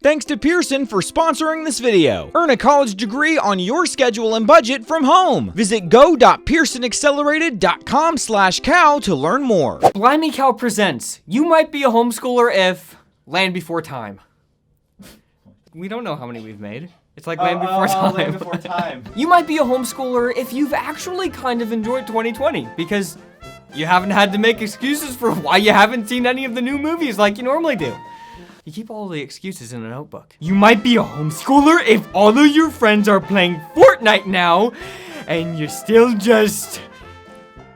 Thanks to Pearson for sponsoring this video. Earn a college degree on your schedule and budget from home. Visit go.pearsonaccelerated.com/cow to learn more. Blimey Cow presents You Might Be a Homeschooler If Land Before Time. We don't know how many we've made. It's like Land Before Time. Land Before Time. You might be a homeschooler if you've actually kind of enjoyed 2020 because you haven't had to make excuses for why you haven't seen any of the new movies like you normally do. You keep all the excuses in a notebook. You might be a homeschooler if all of your friends are playing Fortnite now and you're still just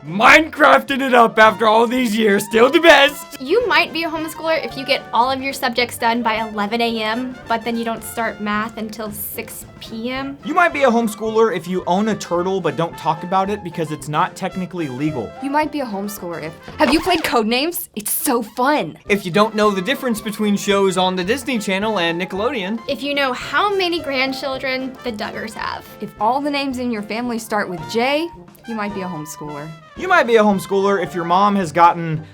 Minecrafting it up after all these years, still the best. You might be a homeschooler if you get all of your subjects done by 11 a.m., but then you don't start math until 6 p.m. You might be a homeschooler if you own a turtle but don't talk about it because it's not technically legal. You might be a homeschooler if... Have you played Codenames? It's so fun. If you don't know the difference between shows on the Disney Channel and Nickelodeon. If you know how many grandchildren the Duggars have. If all the names in your family start with J, you might be a homeschooler. You might be a homeschooler if your mom has gotten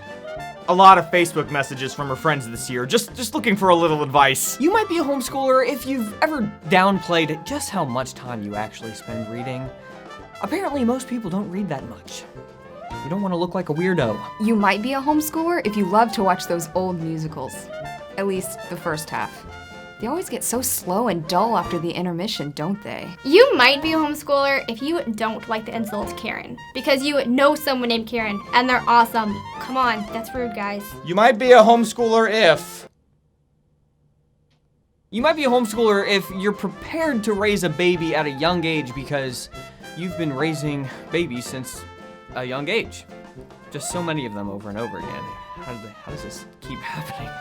a lot of Facebook messages from her friends this year, just looking for a little advice. You might be a homeschooler if you've ever downplayed just how much time you actually spend reading. Apparently, most people don't read that much. You don't want to look like a weirdo. You might be a homeschooler if you love to watch those old musicals. At least the first half. They always get so slow and dull after the intermission, don't they? You might be a homeschooler if you don't like the insult Karen, because you know someone named Karen and they're awesome. Come on, that's rude, guys. You might be a homeschooler if... You might be a homeschooler if you're prepared to raise a baby at a young age because you've been raising babies since a young age. Just so many of them over and over again. How does this keep happening?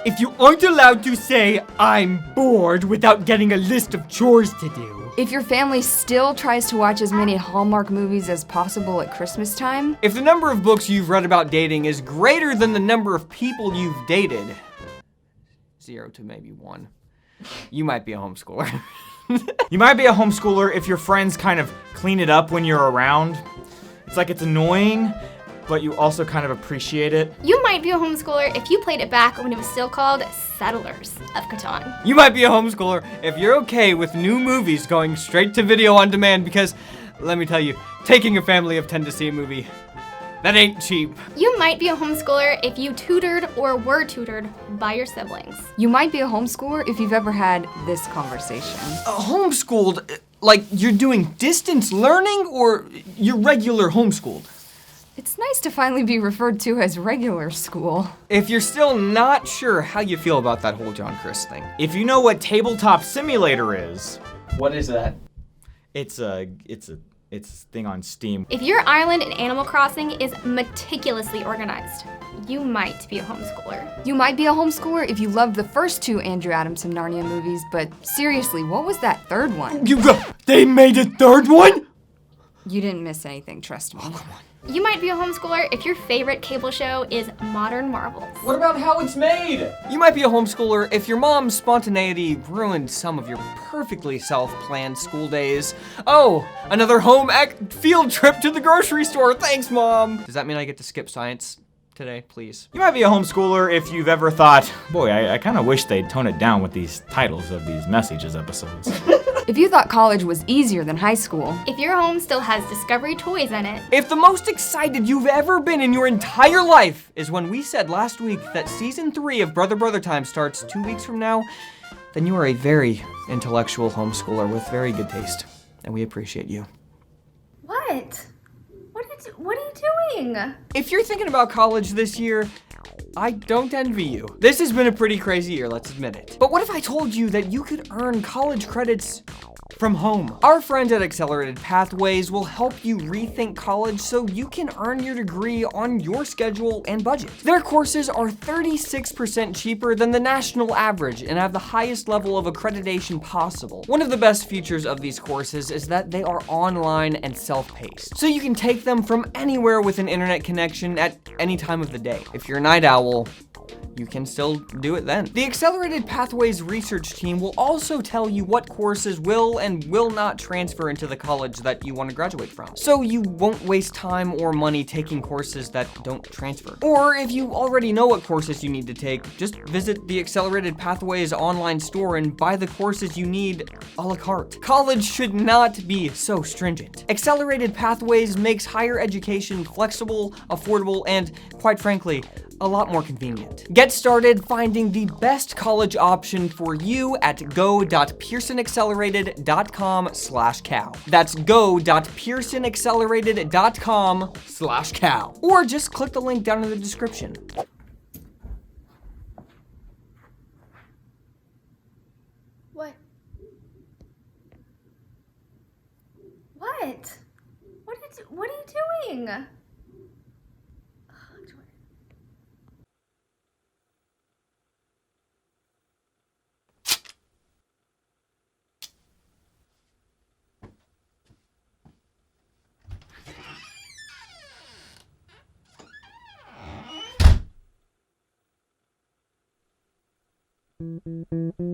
If you aren't allowed to say, I'm bored without getting a list of chores to do. If your family still tries to watch as many Hallmark movies as possible at Christmas time. If the number of books you've read about dating is greater than the number of people you've dated, 0 to maybe 1, you might be a homeschooler. You might be a homeschooler if your friends kind of clean it up when you're around. It's like it's annoying, but you also kind of appreciate it. You might be a homeschooler if you played it back when it was still called Settlers of Catan. You might be a homeschooler if you're okay with new movies going straight to video on demand because, let me tell you, taking a family of 10 to see a movie, that ain't cheap. You might be a homeschooler if you tutored or were tutored by your siblings. You might be a homeschooler if you've ever had this conversation. Homeschooled, like you're doing distance learning or you're regular homeschooled? It's nice to finally be referred to as regular school. If you're still not sure how you feel about that whole John Chris thing. If you know what Tabletop Simulator is. What is that? It's a thing on Steam. If your island in Animal Crossing is meticulously organized, you might be a homeschooler. You might be a homeschooler if you loved the first 2 Andrew Adams and Narnia movies, but seriously, what was that third one? They made a third one? You didn't miss anything, trust me. Oh, come on. You might be a homeschooler if your favorite cable show is Modern Marvels. What about how it's made? You might be a homeschooler if your mom's spontaneity ruined some of your perfectly self-planned school days. Oh, another home field trip to the grocery store. Thanks, Mom. Does that mean I get to skip science today, please? You might be a homeschooler if you've ever thought, boy, I kind of wish they'd tone it down with these titles of these messages episodes. If you thought college was easier than high school. If your home still has Discovery toys in it. If the most excited you've ever been in your entire life is when we said last week that season 3 of Brother Brother Time starts 2 weeks from now, then you are a very intellectual homeschooler with very good taste, and we appreciate you. What? What are you doing? If you're thinking about college this year, I don't envy you. This has been a pretty crazy year, let's admit it. But what if I told you that you could earn college credits from home? Our friends at Accelerated Pathways will help you rethink college so you can earn your degree on your schedule and budget. Their courses are 36% cheaper than the national average and have the highest level of accreditation possible. One of the best features of these courses is that they are online and self-paced, so you can take them from anywhere with an internet connection at any time of the day. If you're a night owl, you can still do it then. The Accelerated Pathways research team will also tell you what courses will and will not transfer into the college that you want to graduate from, so you won't waste time or money taking courses that don't transfer. Or if you already know what courses you need to take, just visit the Accelerated Pathways online store and buy the courses you need a la carte. College should not be so stringent. Accelerated Pathways makes higher education flexible, affordable, and, quite frankly, a lot more convenient. Get started finding the best college option for you at go.pearsonaccelerated.com/cow. That's go.pearsonaccelerated.com/cow. Or just click the link down in the description. What? What? What are you doing?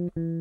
Jordan.